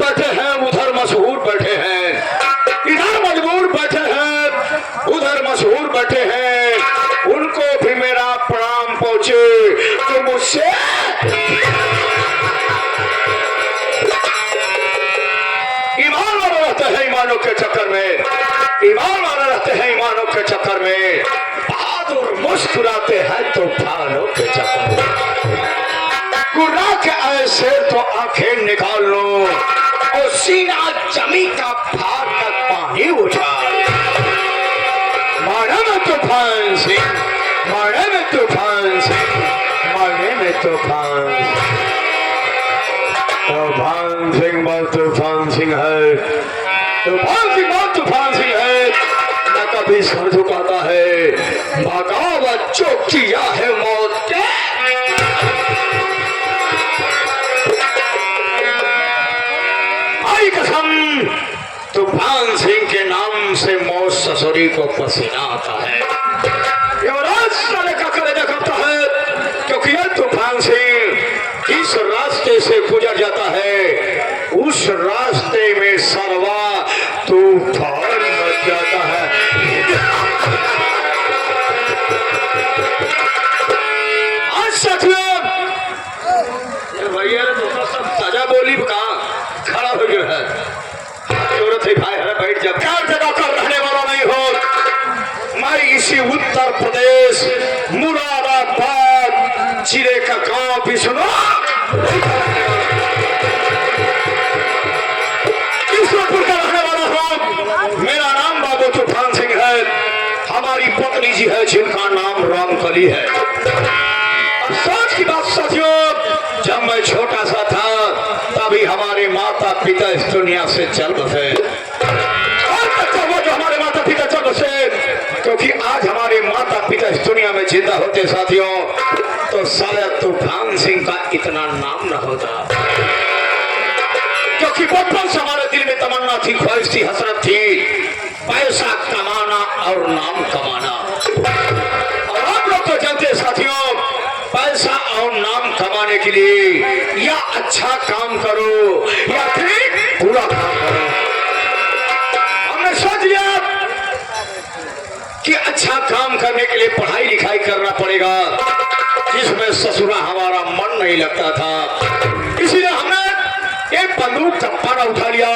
बैठे हैं, उधर मशहूर बैठे हैं, इधर मजबूर बैठे हैं, उधर मशहूर बैठे हैं, उनको भी मेरा प्रणाम पहुंचे। तो मुझसे ईमान वाले रहते हैं ईमानों के चक्कर में, ईमान वाले रहते हैं ईमानों के चक्कर में, बहादुर मुस्कुराते हैं तूफानों के चक्कर में। गुर्रा के ऐसे तो आंखें निकाल लो और सीना जमी का फाड़ तक पानी उछाल। मारे में तूफान सिंह, मारे में तूफान सिंह, मारे में तूफान तूफान सिंह बहुत तूफान सिंह है, तूफान सिंह बहुत तूफान सिंह है। न कभी सर झुकाता है, बगावत जो किया है मौत के। कसम तूफान सिंह के नाम से मौत ससुरी को पसीना आता है, युवराज साले का कलेजा करता है, क्योंकि यह तूफान सिंह इस रास्ते से गुजर जाता है, उस रास्ते में सरवा तूफान मच जाता है। आज साथियों भैया ने तो सब ताजा बोली कहा खड़ा हो गया है, जरूरत है भाई है बैठ जा, क्या जगह का रहने वाला नहीं हो। मैं इसी उत्तर प्रदेश मुरादाबाद जिले का गांव भी सुनो, ईश्वरपुर का रहने वाला हूँ। मेरा नाम बाबू तूफान सिंह है, हमारी पत्नी जी है जिनका नाम रामकली है। सोच की बात साथियों, जब मैं छोटा सा था तभी हमारे माता पिता इस दुनिया से चल बसे, जो हमारे माता पिता चल बसे, क्योंकि आज हमारे माता पिता इस दुनिया में जिंदा होते साथियों तो शायद तूफान सिंह का इतना नाम न होता, क्योंकि बचपन से हमारे दिल में तमन्ना थी, ख्वाहिश थी, हसरत थी, पैसा कमाना और नाम कमाना। और आप लोग तो जानते साथियों, पैसा और नाम कमाने के लिए या अच्छा काम करो या फिर बुरा काम करो। हमने सोच लिया कि अच्छा काम करने के लिए पढ़ाई लिखाई करना पड़ेगा, जिसमें ससुरा हमारा मन नहीं लगता था, इसीलिए हमने एक बंदूक चप्पा उठा लिया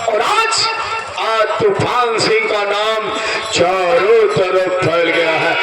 और आज तूफान सिंह का नाम चारों तरफ फैल गया है।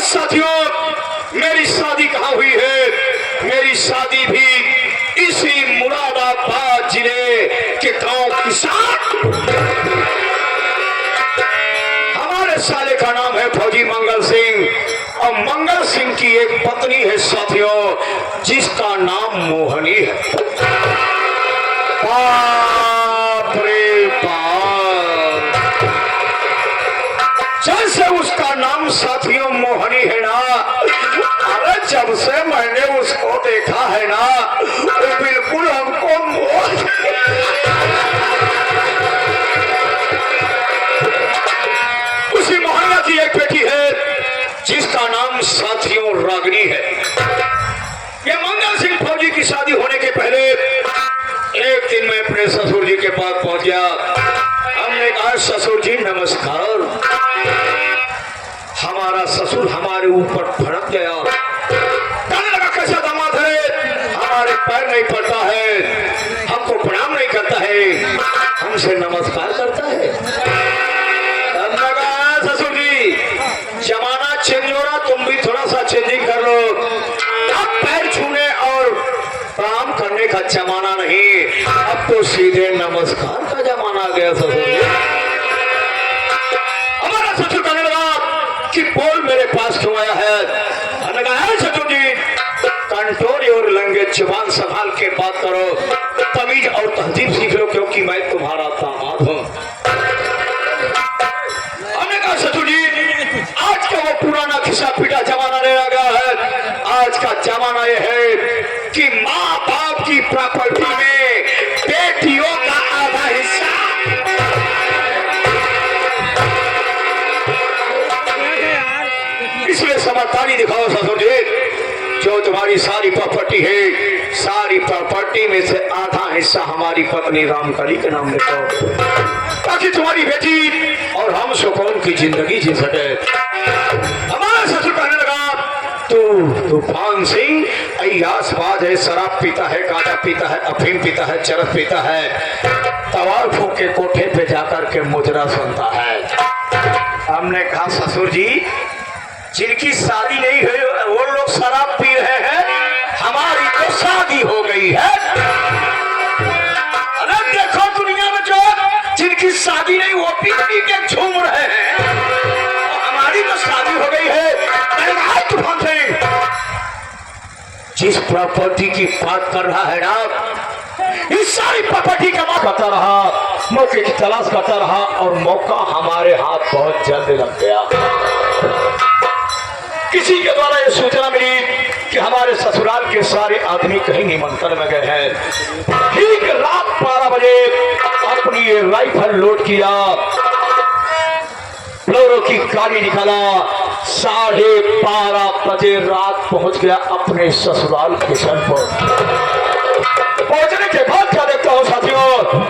साथियों मेरी शादी कहाँ हुई है? मेरी शादी भी इसी मुरादाबाद जिले के गांव के साथ। हमारे साले का नाम है फौजी मंगल सिंह और मंगल सिंह की एक पत्नी है साथियों जिसका नाम मोहनी है। बाप रे बाप, जैसे उसका नाम साथियों मोहनी है ना, अरे जब से मैंने उसको देखा है ना वो बिल्कुल हमको उसी मोहनिया की एक बेटी है जिसका नाम साथियों रागनी है। ये मंगल सिंह फौजी की शादी होने के पहले एक दिन मैं अपने ससुर जी के पास पहुंच गया। हमने कहा ससुर जी नमस्कार। हमारा ससुर हमारे ऊपर भड़क गया, कहने लगा कैसा दामाद है, हमारे पैर नहीं पड़ता है, हमको प्रणाम नहीं करता है, हमसे नमस्कार करता है। हमने कहा ससुर जी जमाना चेंज हो रहा, तुम भी थोड़ा सा चेंजिंग कर लो, अब पैर छूने और प्रणाम करने का जमाना नहीं, अब तो सीधे नमस्कार का जमाना आ गया ससुर जी। हमारा ससुर कहने लगा कि बोल मेरे पास क्यों आया है? हमने कहा ससुर जी कंट्रोल और लैंग्वेज जुबान संभाल के बात करो, तमीज और तहजीब सीख लो, क्योंकि मैं तुम्हारा दामाद हूँ। हमने कहा ससुर जी आज का वो पुराना खिस्सा पीटा जमाना नहीं रह गया है, आज का जमाना ये है कि माँ बाप की प्रॉपर्टी में बेटियों का आधा हिस्सा। इसलिए समझदारी दिखाओ ससुर जी, जो तुम्हारी सारी प्रॉपर्टी है, सारी प्रॉपर्टी में से आधा हिस्सा हमारी पत्नी रामकली के नाम लिखो, ताकि तुम्हारी बेटी और हम सुकून की जिंदगी जी सके। हमारा ससुर कहने लगा, तू तूफान सिंह अय्यासबाज है, शराब पीता है, गांजा पीता है, अफीम पीता है, चरस पीता है, तवारफों के कोठे पे जाकर के मुजरा सुनता है। हमने कहा ससुर जी, जिनकी शादी नहीं हुई वो लोग शराब पी रहे हैं, हमारी तो शादी हो गई है। अरे देखो दुनिया में जो जिनकी शादी नहीं वो पी पी के झूम रहे हैं, तो हमारी तो शादी हो गई है। तूफान सिंह जिस प्रॉपर्टी की बात कर रहा है ना, इस सारी प्रॉपर्टी का बात करता रहा, मौके की तलाश करता रहा और मौका हमारे हाथ बहुत जल्द लग गया। किसी के द्वारा ये सूचना मिली कि हमारे ससुराल के सारे आदमी कहीं निमंत्रण में गए हैं। ठीक रात 12 बजे अपनी ये राइफल लोड किया, फ्लोरो की गाड़ी निकाला, 12:30 बजे रात पहुंच गया अपने ससुराल किशनपुर। पहुंचने के बाद क्या देखता हूं साथियों,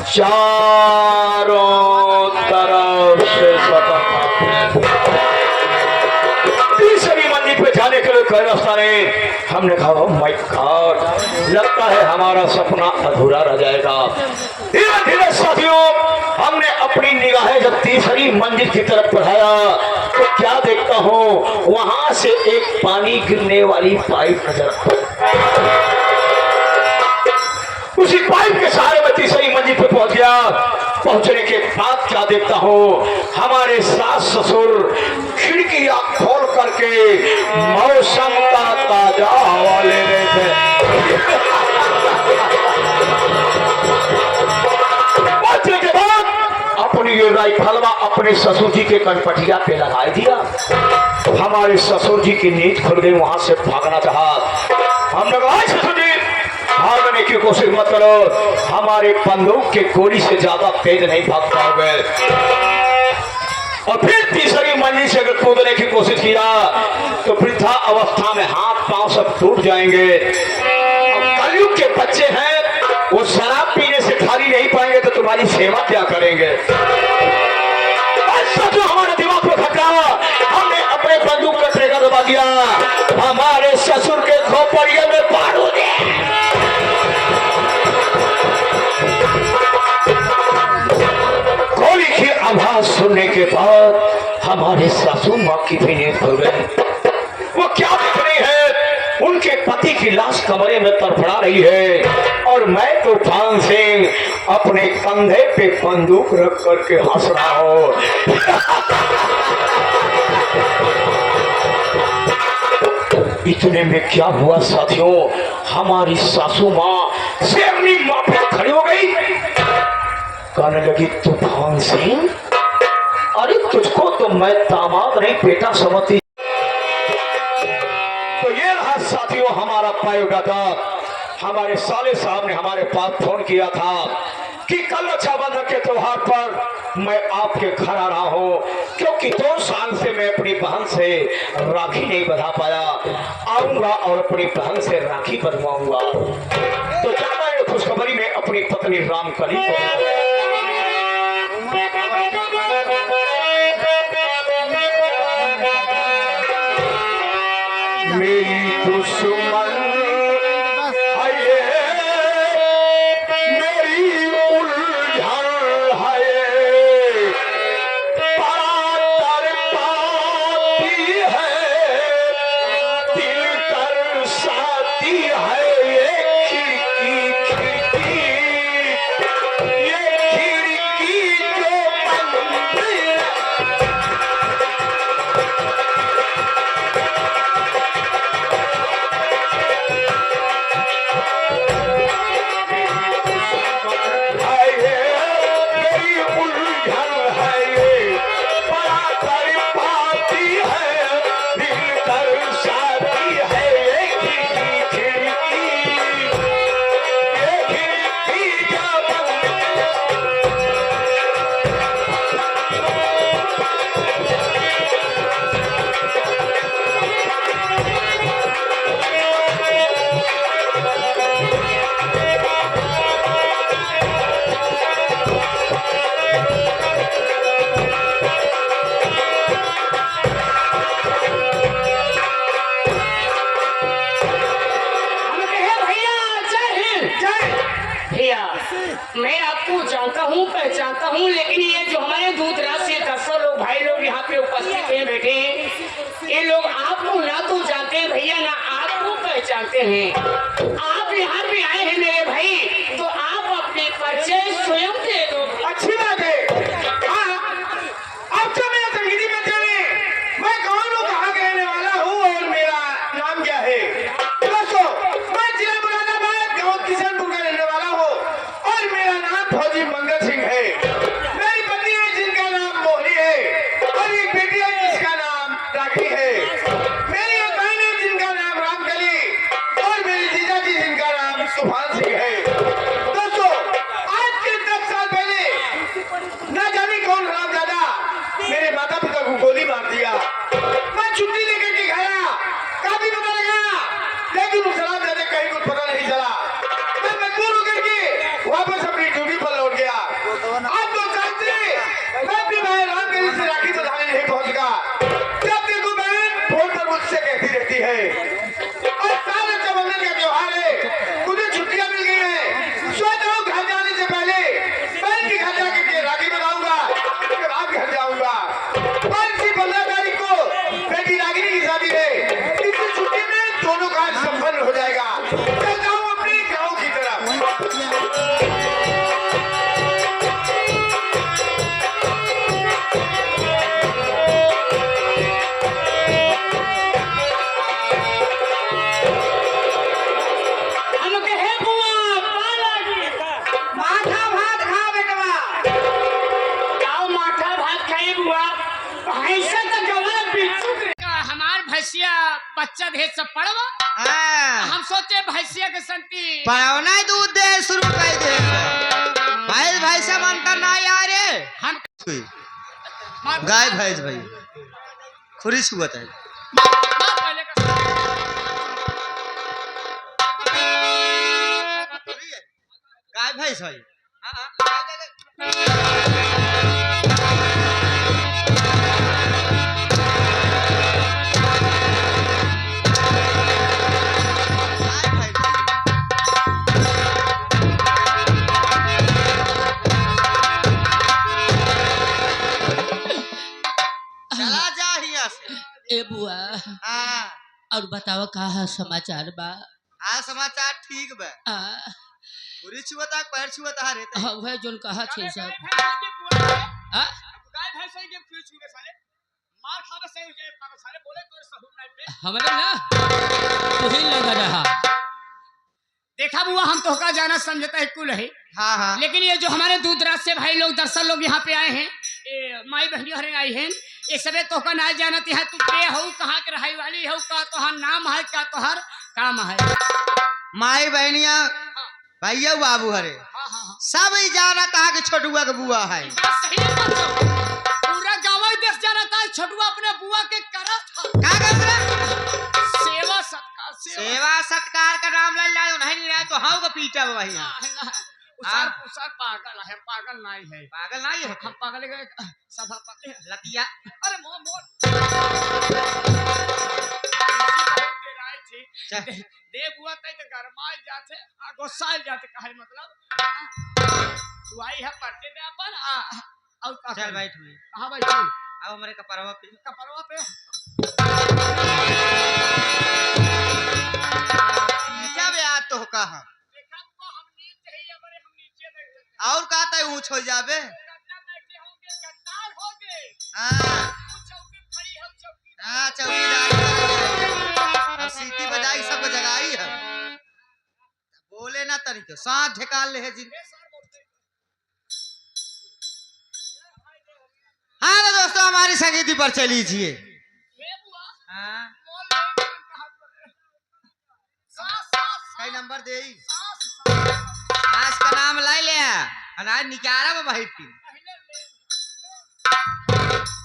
चारों तरफ से तीसरी मंजिल पे जाने के लिए कोई रास्ता नहीं। हमने कहा ओह माय गॉड, लगता है हमारा सपना अधूरा रह जाएगा। धीरे धीरे साथियों हमने अपनी निगाहें जब तीसरी मंजिल की तरफ बढ़ाया तो क्या देखता हूं, वहां से एक पानी गिरने वाली पाइप नजर। उसी पाइप के सहारे में तीसरी मंजिल पे पहुंच गया। पहुंचने के बाद क्या देखता हूं, हमारे सास ससुर खिड़कियां खोल करके मौसम का ताजा हवा ले रहे थे। पहुंचने के बाद अपनी ये राइफलवा अपने ससुर जी के कनपटिया पे लगा दिया। हमारे ससुर जी की नींद खुल गई, वहां से भागना चाहा। हमने कहा ससुर जी भागने की कोशिश मत करो, हमारे बंदूक के गोली से ज्यादा तेज नहीं भाग पाओगे। और फिर तीसरी मंजिल से अगर कूदने की कोशिश किया तो वृद्धा अवस्था में हाथ पांव सब टूट जाएंगे। और कलयुग के बच्चे हैं, वो शराब पीने से खाली नहीं पाएंगे तो तुम्हारी सेवा क्या करेंगे। जो हमारे दिमाग में खटका, हमने अपने बंदूक का ट्रिगर दबा दिया। हमारे ससुर के खोपड़ियों में बारूद गोली की आवाज सुनने के बाद हमारे सासू माँ की भी नींद खुल गई। वो क्या देख रही है, उनके पति की लाश कमरे में तड़फड़ा रही है और मैं तूफान सिंह अपने कंधे पे बंदूक रख करके हंस रहा हूं। इतने में क्या हुआ साथियों, हमारी सासू माँ शेरनी माँ पे खड़ी हो गई। कहने लगी तूफान सिंह, अरे तुझको तो मैं दामाद नहीं बेटा समझती। तो ये रहा साथियों हमारा बायोडाटा। हमारे साले साहब ने हमारे पास फोन किया था कि कल रक्षाबंधन के त्योहार पर मैं आपके घर आ रहा हूं, क्योंकि 2 साल से मैं अपनी बहन से राखी नहीं बंधा पाया। आऊंगा और अपनी बहन से राखी बंधवाऊंगा। तो जाना है खुशखबरी में अपनी पत्नी रामकली को। मेरी दुश्मन हूँ, पहचानता हूँ, लेकिन ये जो हमारे दूधराज से 10 लोग भाई लोग यहाँ पे उपस्थित हैं, बैठे हैं, ये लोग आपको ना तो जानते हैं भैया, ना आपको पहचानते हैं। आप यहाँ पे आए हैं मेरे भाई, तो आप अपने परिचय स्वयं दे दो। अच्छी बात है। हाँ, अब तो मेरा संगीती में चले, मैं कौन हूँ, कहाँ का रहने वाला हूँ और मेरा नाम क्या है। दोस्तों, मैं जिला मुरादाबाद गाँव किशनपुर का रहने वाला हूँ और मेरा नाम फौजी मंगल सिंह है। मेरी पत्नी है जिनका नाम मोहनी है और एक बेटी है जिसका नाम राखी है। मेरी एक बहन है जिनका नाम रामकली और मेरे जीजा जी जिनका नाम सुभान सिंह है। दोस्तों, आज के 10 साल पहले ना जाने कौन हरामजादा मेरे माता पिता को गोली मार दिया। मैं छुट्टी लेकर के गया, काफी पता लगा, लेकिन उस हरामजादे कहीं कुछ पता नहीं चला। मैं मजबूर होकर के वापस अपनी ड्यूटी पर लौट गया। आज 2 साल से मैं अपने भाई रामकली से राखी बंधाने नहीं पहुंच सका। जब देखो बहन फोन पर मुझसे कहती रहती है और साल रक्षाबंधन का त्योहार है, मुझे छुट्टियां मिल गई हैं, सोचता हूँ घर जाने से पहले बहन के घर जाकर के राखी बनाऊंगा, फिर आप घर जाऊंगा। और इसी 15 तारीख को बेटी रागिनी की शादी है, इसी छुट्टी में दोनों का संपन्न हो जाएगा। चलता हूँ अपने गाँव की तरफ। हम कहे बुआ पाला जी माठा भात खा बेटवा, आओ माठा भात खाए बुआ। भैंसा का गवा बिच्छू हमार भैंसिया बच्चा दे सब पड़वा। हम सोचे भैंसिया के संती पड़वना ही दूध दे शुरू कर दे। भैंस भैंस से अंतर ना यार हम गाय भैंस भाई खुरी छुअत है। पहले का गाय भैंस भाई चला जा हिया से। ए बुआ हाँ और बताओ का है समाचार बा। हाँ समाचार ठीक बा। आ खुरी छुअता पैर छुअता रे हाँ वह जोन कहा छे सब आ गाय भैंस के फिर छूगे साले मार खावे से के साले बोले तो सहूर नहीं पे हमारे ना तुही लगा रहा। देखा बुआ, हम तो का जाना समझता है कुल है, हाँ हाँ लेकिन ये जो हमारे दूधराज से भाई लोग 10 लोग यहाँ पे आए हैं, ये माई बहनी हरे आई हैं, ये सबे तो का ना जानती है। तू के हो, कहाँ के रहाई वाली हो, का तोहर नाम है, का तोहर काम है। माई बहनिया भैया बाबू हरे हाँ हाँ हाँ सब ही जाना कहा कि छोटुआ के बुआ है। बात सही है बच्चों, पूरा गाँव ही देश जाना था छोटुआ अपने बुआ के करा था। का कर सेवा सत्कार सेवा सत्कार का नाम ले लाओ नहीं ले तो हाउ का पीटा भैया। उसार उसार पागल है, पागल नहीं है, पागल नहीं है हम पागल के सभापति हैं। लतिया। अरे मोह मोह दे बुआ तई तो गरमाल जाते आ गोसाल जाते, काहे मतलब तू आई है परते दे अपन आ और का चल बैठ हुई। हां भाई तू अब हमारे कपड़वा पे क्या बे आज तो कहा देखा बुआ, हम नीचे ही हमारे हम नीचे बैठे और कहता है ऊंच हो जाबे। गद्दा बैठे होंगे, गद्दार होंगे, हाँ तू चौकी खड़ी हो, चौकी हाँ चौकीदार अब सीटी बजाई सब जगाई है। बोले ना तरीके सांस ढकाल ले है जिन। हाँ तो दोस्तों हमारी संगीती पर चलीजिए। हाँ कई नंबर दे आज का नाम ला ले अनाज निकारा में भाई थी।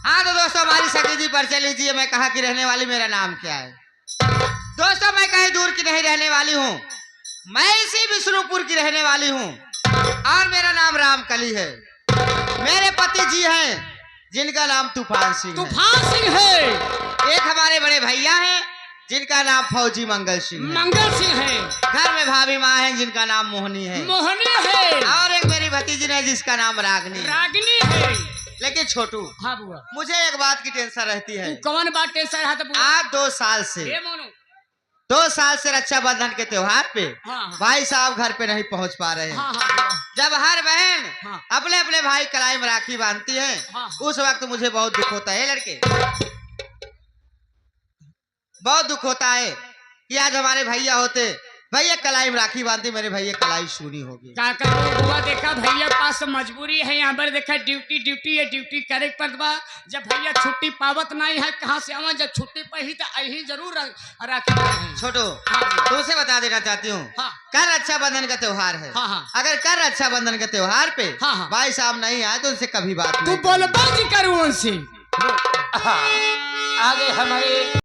हाँ तो दोस्तों हमारी संगीती पर चलीजिए। मैं कहा कि रहने वाली मेरा नाम क्या है। दोस्तों मैं कहीं दूर की नहीं रहने वाली हूँ, मैं इसी विष्णुपुर की रहने वाली हूँ और मेरा नाम रामकली है। मेरे पति जी हैं जिनका नाम तूफान सिंह है। तूफान सिंह है। एक हमारे बड़े भैया हैं जिनका नाम फौजी मंगल सिंह है। मंगल सिंह है। घर में भाभी माँ हैं जिनका नाम मोहनी है। मोहनी है। और एक मेरी भतीजी ने जिसका नाम रागनी है। रागिनी है। लेकिन छोटू, हाँ बुआ। मुझे एक बात की टेंशन रहती है। कौन बात टेंशन है तो बुआ? आज 2 साल से ए मोनू। 2 साल से रक्षाबंधन के त्योहार पे हाँ। भाई साहब घर पे नहीं पहुंच पा रहे हैं। हाँ हाँ बुआ। जब हर बहन हाँ। अपने अपने भाई कलाई में राखी बांधती है, हाँ। उस वक्त मुझे बहुत दुख होता है लड़के, बहुत दुख होता है कि आज हमारे भैया होते, भैया कलाई में राखी बांधती, मेरे भैया कलाई सूनी होगी। का करूं बुआ? देखा भैया पास मजबूरी है, यहाँ पर देखा ड्यूटी है, ड्यूटी करे पड़वा। जब भैया छुट्टी पावत नहीं है, कहाँ से आवा? जब छुट्टी पर ही तो यही जरूर राखी बांधे। छोटू, हाँ। तुमसे बता देना चाहती हूँ, हाँ। कल रक्षाबंधन का त्योहार है। हाँ, हाँ। अगर कल रक्षाबंधन के त्योहार पे हाँ, हाँ। भाई साहब नहीं आए तो उनसे कभी बात तू नहीं बोल बाजी करूं उनसे। आगे हमारे